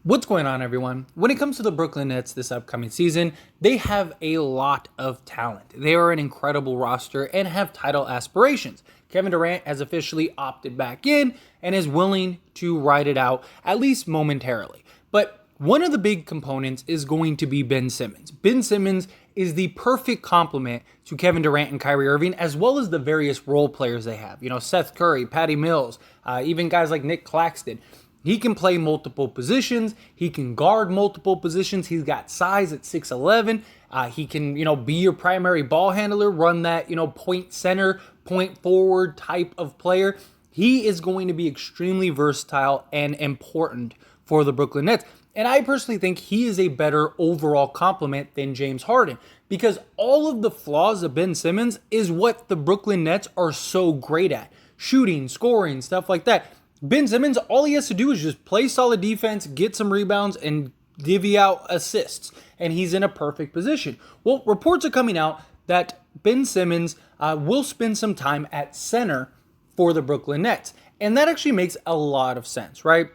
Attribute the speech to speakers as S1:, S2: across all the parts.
S1: What's going on, everyone? When it comes to the Brooklyn Nets this upcoming season, they have a lot of talent. They are an incredible roster and have title aspirations. Kevin Durant has officially opted back in and is willing to ride it out, at least momentarily. But one of the big components is going to be Ben Simmons. Ben Simmons is the perfect complement to Kevin Durant and Kyrie Irving, as well as the various role players they have. Seth Curry, Patty Mills, even guys like Nick Claxton. He can play multiple positions. He can guard multiple positions. He's got size at 6'11". He can, be your primary ball handler, run that, point center, point forward type of player. He is going to be extremely versatile and important for the Brooklyn Nets. And I personally think he is a better overall complement than James Harden, because all of the flaws of Ben Simmons is what the Brooklyn Nets are so great at. Shooting, scoring, stuff like that. Ben Simmons, all he has to do is just play solid defense, get some rebounds, and divvy out assists. And he's in a perfect position. Well, reports are coming out that Ben Simmons will spend some time at center for the Brooklyn Nets. And that actually makes a lot of sense, right?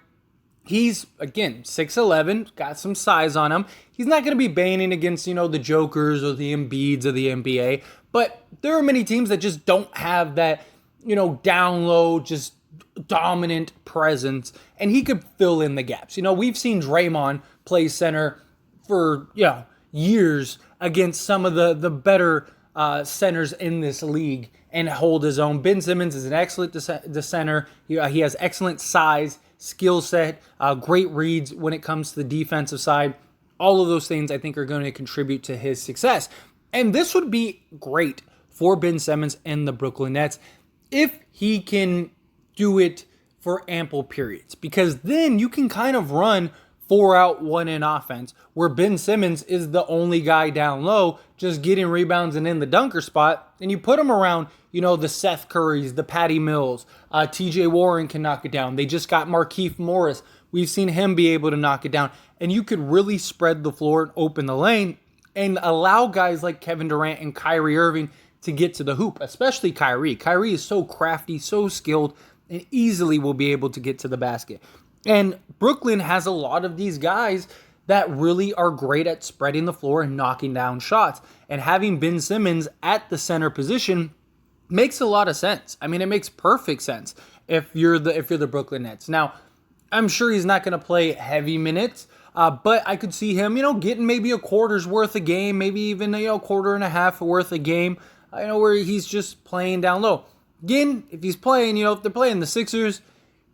S1: He's, again, 6'11", got some size on him. He's not going to be banging against, the Jokers or the Embiids of the NBA. But there are many teams that just don't have that, down low, just dominant presence, and he could fill in the gaps. We've seen Draymond play center for years against some of the better centers in this league and hold his own. Ben Simmons is an excellent center. He has excellent size, skill set, great reads when it comes to the defensive side. All of those things I think are going to contribute to his success. And this would be great for Ben Simmons and the Brooklyn Nets if he can do it for ample periods, because then you can kind of run 4 out, 1 in offense, where Ben Simmons is the only guy down low just getting rebounds and in the dunker spot, and you put him around, the Seth Currys, the Patty Mills, TJ Warren can knock it down. They just got Markieff Morris. We've seen him be able to knock it down, and you could really spread the floor and open the lane and allow guys like Kevin Durant and Kyrie Irving to get to the hoop, especially Kyrie. Kyrie is so crafty, so skilled, and easily will be able to get to the basket. And Brooklyn has a lot of these guys that really are great at spreading the floor and knocking down shots. And having Ben Simmons at the center position makes a lot of sense. I mean, it makes perfect sense if you're the Brooklyn Nets. Now, I'm sure he's not going to play heavy minutes, but I could see him, getting maybe a quarter's worth a game, maybe even a quarter and a half worth a game, where he's just playing down low. Again, if he's playing, if they're playing the Sixers,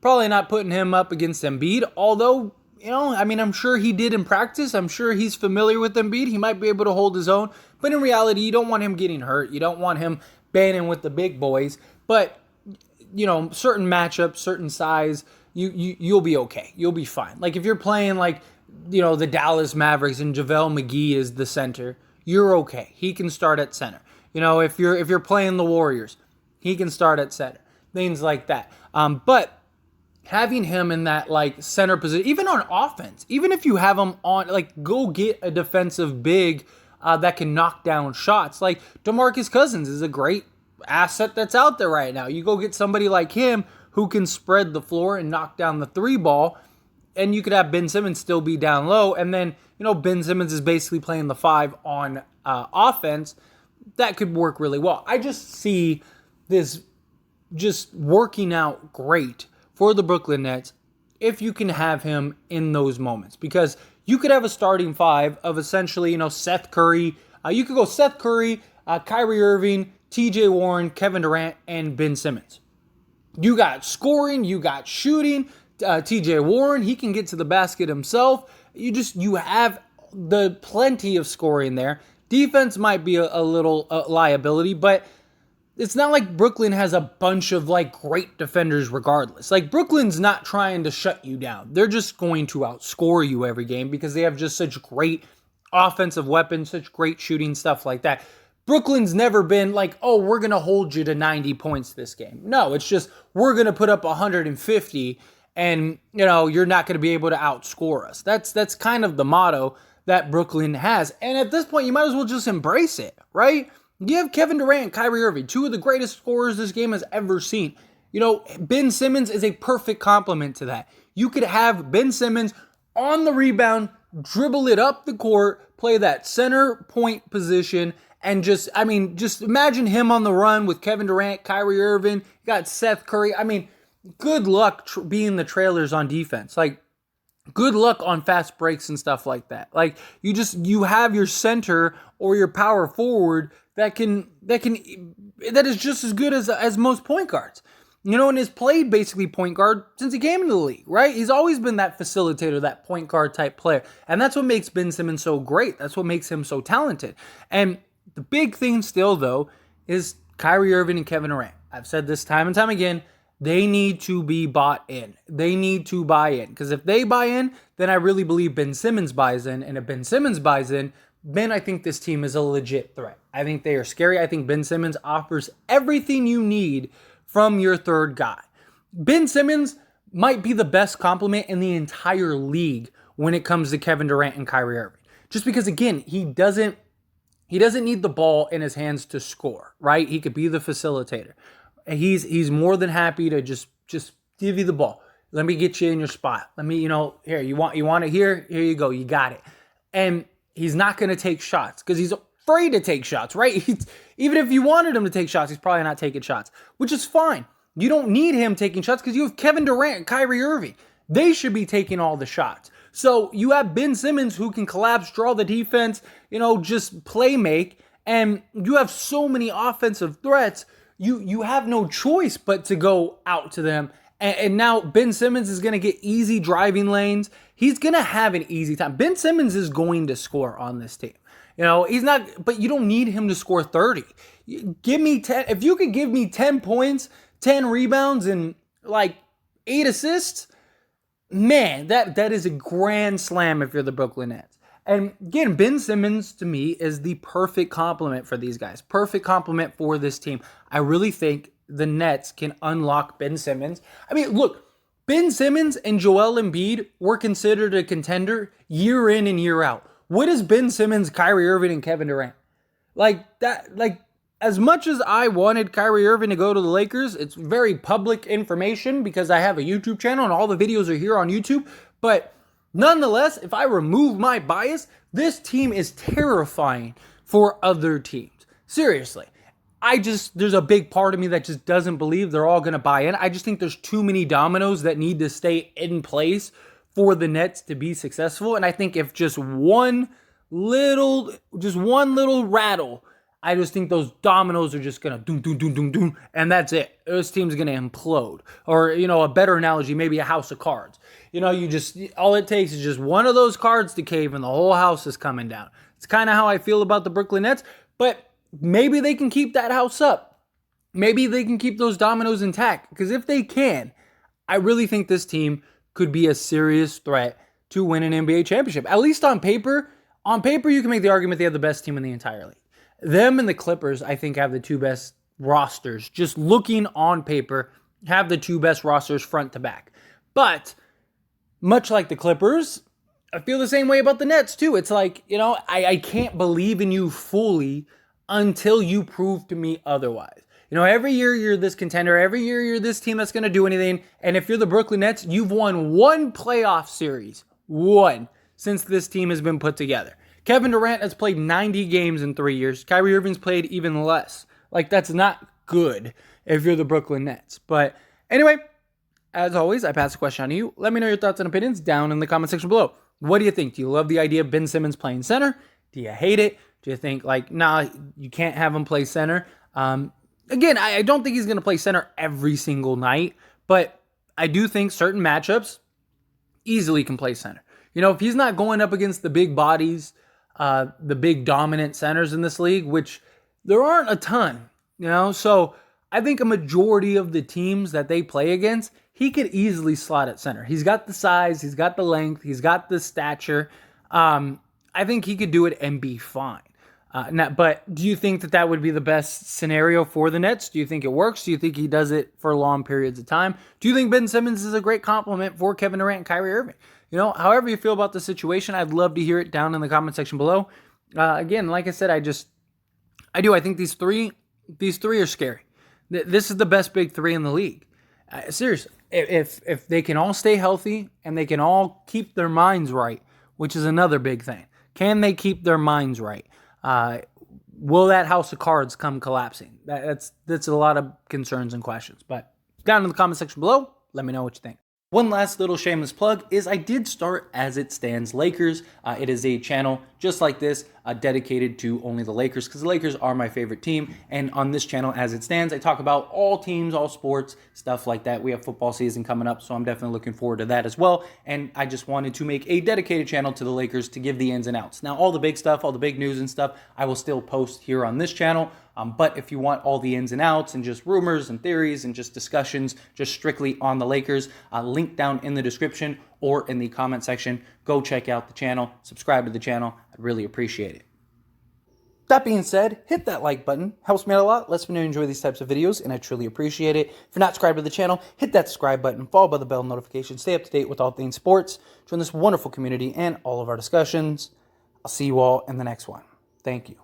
S1: probably not putting him up against Embiid. Although, I'm sure he did in practice. I'm sure he's familiar with Embiid. He might be able to hold his own. But in reality, you don't want him getting hurt. You don't want him banging with the big boys. But, certain matchups, certain size, you'll be okay. You'll be fine. Like if you're playing the Dallas Mavericks and JaVale McGee is the center, you're okay. He can start at center. If you're playing the Warriors, he can start at center, things like that. But having him in that center position, even on offense, even if you have him on, go get a defensive big that can knock down shots. Like DeMarcus Cousins is a great asset that's out there right now. You go get somebody like him who can spread the floor and knock down the 3 ball, and you could have Ben Simmons still be down low, and then Ben Simmons is basically playing the 5 on offense. That could work really well. I just see this just working out great for the Brooklyn Nets if you can have him in those moments, because you could have a starting 5 of essentially, Seth Curry. You could go Seth Curry, Kyrie Irving, TJ Warren, Kevin Durant, and Ben Simmons. You got scoring, you got shooting. TJ Warren, he can get to the basket himself. You have the plenty of scoring there. Defense might be a little liability, but it's not like Brooklyn has a bunch of great defenders regardless. Brooklyn's not trying to shut you down. They're just going to outscore you every game because they have just such great offensive weapons, such great shooting, stuff like that. Brooklyn's never been we're going to hold you to 90 points this game. No, it's just we're going to put up 150 and, you're not going to be able to outscore us. That's kind of the motto that Brooklyn has. And at this point, you might as well just embrace it, right? You have Kevin Durant and Kyrie Irving, 2 of the greatest scorers this game has ever seen. Ben Simmons is a perfect complement to that. You could have Ben Simmons on the rebound, dribble it up the court, play that center point position, and just imagine him on the run with Kevin Durant, Kyrie Irving, you got Seth Curry. I mean, good luck being the trailers on defense. Like, good luck on fast breaks and stuff like that. Like, you have your center or your power forward that is just as good as most point guards. And has played basically point guard since he came into the league, right? He's always been that facilitator, that point guard type player. And that's what makes Ben Simmons so great. That's what makes him so talented. And the big thing still, though, is Kyrie Irving and Kevin Durant. I've said this time and time again, they need to be bought in. They need to buy in. Because if they buy in, then I really believe Ben Simmons buys in. And if Ben Simmons buys in, then I think this team is a legit threat. I think they are scary. I think Ben Simmons offers everything you need from your third guy. Ben Simmons might be the best compliment in the entire league when it comes to Kevin Durant and Kyrie Irving. Just because, again, he doesn't need the ball in his hands to score, right? He could be the facilitator. He's more than happy to just give you the ball. Let me get you in your spot. Let me, here, you want it here? Here you go. You got it. And he's not going to take shots because he's afraid to take shots, right? Even if you wanted him to take shots, he's probably not taking shots, which is fine. You don't need him taking shots because you have Kevin Durant and Kyrie Irving. They should be taking all the shots. So you have Ben Simmons who can collapse, draw the defense, just play make, and you have so many offensive threats, you have no choice but to go out to them. And now Ben Simmons is going to get easy driving lanes. He's going to have an easy time. Ben Simmons is going to score on this team. He's not, but you don't need him to score 30. Give me 10. If you could give me 10 points, 10 rebounds, and like 8 assists, man, that is a grand slam if you're the Brooklyn Nets. And again, Ben Simmons to me is the perfect complement for these guys. Perfect complement for this team. I really think the Nets can unlock Ben Simmons. I mean, look, Ben Simmons and Joel Embiid were considered a contender year in and year out. What is Ben Simmons, Kyrie Irving, and Kevin Durant? As much as I wanted Kyrie Irving to go to the Lakers, it's very public information because I have a YouTube channel and all the videos are here on YouTube. But nonetheless, if I remove my bias, this team is terrifying for other teams. Seriously. There's a big part of me that just doesn't believe they're all going to buy in. I just think there's too many dominoes that need to stay in place for the Nets to be successful. And I think if just one little rattle, I just think those dominoes are just going to doom, doom, doom, doom, doom, and that's it. This team's going to implode. Or, a better analogy, maybe a house of cards. All it takes is just one of those cards to cave and the whole house is coming down. It's kind of how I feel about the Brooklyn Nets, but maybe they can keep that house up. Maybe they can keep those dominoes intact. Because if they can, I really think this team could be a serious threat to win an NBA championship. At least on paper. On paper, you can make the argument they have the best team in the entire league. Them and the Clippers, I think, have the two best rosters. Just looking on paper, have the two best rosters front to back. But, much like the Clippers, I feel the same way about the Nets, too. It's like, I can't believe in you fully until you prove to me otherwise. Every year you're this contender. Every year you're this team that's going to do anything. And if you're the Brooklyn Nets, you've won one playoff series. One. Since this team has been put together. Kevin Durant has played 90 games in 3 years. Kyrie Irving's played even less. That's not good if you're the Brooklyn Nets. But anyway, as always, I pass the question on to you. Let me know your thoughts and opinions down in the comment section below. What do you think? Do you love the idea of Ben Simmons playing center? Do you hate it? Do you think, nah, you can't have him play center? Again, I don't think he's going to play center every single night, but I do think certain matchups easily can play center. If he's not going up against the big bodies, the big dominant centers in this league, which there aren't a ton, so I think a majority of the teams that they play against, he could easily slot at center. He's got the size, he's got the length, he's got the stature. I think he could do it and be fine. But do you think that would be the best scenario for the Nets? Do you think it works? Do you think he does it for long periods of time? Do you think Ben Simmons is a great compliment for Kevin Durant and Kyrie Irving? However you feel about the situation, I'd love to hear it down in the comment section below. Again, like I said, I think these three are scary. This is the best big three in the league. Seriously. if they can all stay healthy and they can all keep their minds right, which is another big thing. Can they keep their minds right? Will that house of cards come collapsing? That's a lot of concerns and questions. But down in the comment section below, let me know what you think. One last little shameless plug is I did start As It Stands Lakers. It is a channel just like this, dedicated to only the Lakers, because the Lakers are my favorite team. And on this channel, As It Stands, I talk about all teams, all sports, stuff like that. We have football season coming up, so I'm definitely looking forward to that as well. And I just wanted to make a dedicated channel to the Lakers to give the ins and outs. Now, all the big stuff, all the big news and stuff, I will still post here on this channel. But if you want all the ins and outs and just rumors and theories and just discussions just strictly on the Lakers, link down in the description or in the comment section. Go check out the channel, subscribe to the channel. I'd really appreciate it. That being said, hit that like button. Helps me out a lot. Lets me know you enjoy these types of videos, and I truly appreciate it. If you're not subscribed to the channel, hit that subscribe button, followed by the bell notification. Stay up to date with all things sports. Join this wonderful community and all of our discussions. I'll see you all in the next one. Thank you.